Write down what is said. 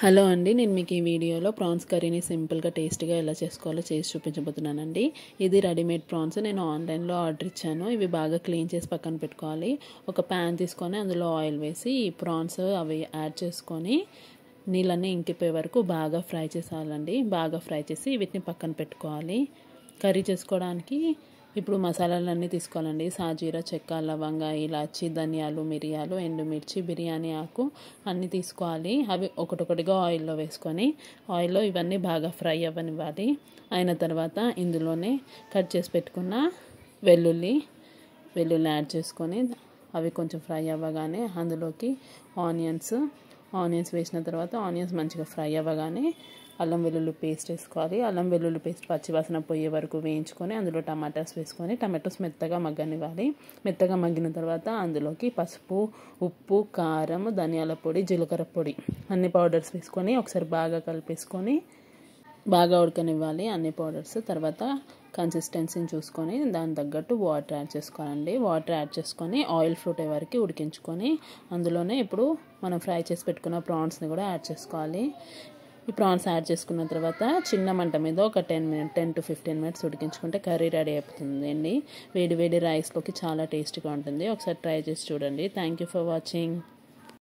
Hello అండి, నేను మీకు ఈ వీడియోలో ప్రాన్స్ కర్రీని సింపుల్గా టేస్టీగా ఎలా చేసుకోవాలో చేసి చూపించబోతున్నానండి. ఇది రెడీమేడ్ ప్రాన్స్ నేను ఆన్లైన్లో ఆర్డర్ ఇచ్చాను. ఇవి బాగా క్లీన్ చేసి పక్కన పెట్టుకోవాలి. ఒక ప్యాన్ తీసుకొని అందులో ఆయిల్ వేసి ఈ ప్రాన్స్ అవి యాడ్ చేసుకొని నీళ్ళన్నీ ఇంకిపోయే వరకు బాగా ఫ్రై చేసేయాలండి. బాగా ఫ్రై చేసి వీటిని పక్కన పెట్టుకోవాలి. కర్రీ చేసుకోవడానికి ఇప్పుడు మసాలాలన్నీ తీసుకోవాలండి. సాజీరా, చెక్క, లవంగ, ఇలాచి, ధనియాలు, మిరియాలు, ఎండుమిర్చి, బిర్యానీ ఆకు అన్నీ తీసుకోవాలి. అవి ఒకటొకటిగా ఆయిల్లో వేసుకొని ఆయిల్లో ఇవన్నీ బాగా ఫ్రై అవ్వనివ్వాలి. అయిన తర్వాత ఇందులోనే కట్ చేసి పెట్టుకున్న వెల్లుల్లి యాడ్ చేసుకొని అవి కొంచెం ఫ్రై అవ్వగానే అందులోకి ఆనియన్స్ వేసిన తర్వాత ఆనియన్స్ మంచిగా ఫ్రై అవ్వగానే అల్లం వెల్లుల్లి పేస్ట్ వేసుకోవాలి. అల్లం వెల్లుల్లి పేస్ట్ పచ్చివాసన పోయే వరకు వేయించుకొని అందులో టమాటాస్ వేసుకొని టమాటోస్ మెత్తగా మగ్గనివ్వాలి. మెత్తగా మగ్గిన తర్వాత అందులోకి పసుపు, ఉప్పు, కారం, ధనియాల పొడి, జీలకర్ర పొడి అన్ని పౌడర్స్ వేసుకొని ఒకసారి బాగా కలిపేసుకొని బాగా ఉడకనివ్వాలి అన్ని పౌడర్స్. తర్వాత కన్సిస్టెన్సీని చూసుకొని దాని తగ్గట్టు వాటర్ యాడ్ చేసుకోవాలండి. వాటర్ యాడ్ చేసుకొని ఆయిల్ ఫ్రూట్ వరకు ఉడికించుకొని అందులోనే ఇప్పుడు మనం ఫ్రై చేసి పెట్టుకున్న ప్రాన్స్ని కూడా యాడ్ చేసుకోవాలి. ఈ ప్రాన్స్ యాడ్ చేసుకున్న తర్వాత చిన్న మంట మీద ఒక 10 to 15 మినిట్స్ ఉడికించుకుంటే కర్రీ రెడీ అయిపోతుంది అండి. వేడి వేడి రైస్లోకి చాలా టేస్టీగా ఉంటుంది. ఒకసారి ట్రై చేసి చూడండి. Thank you for watching.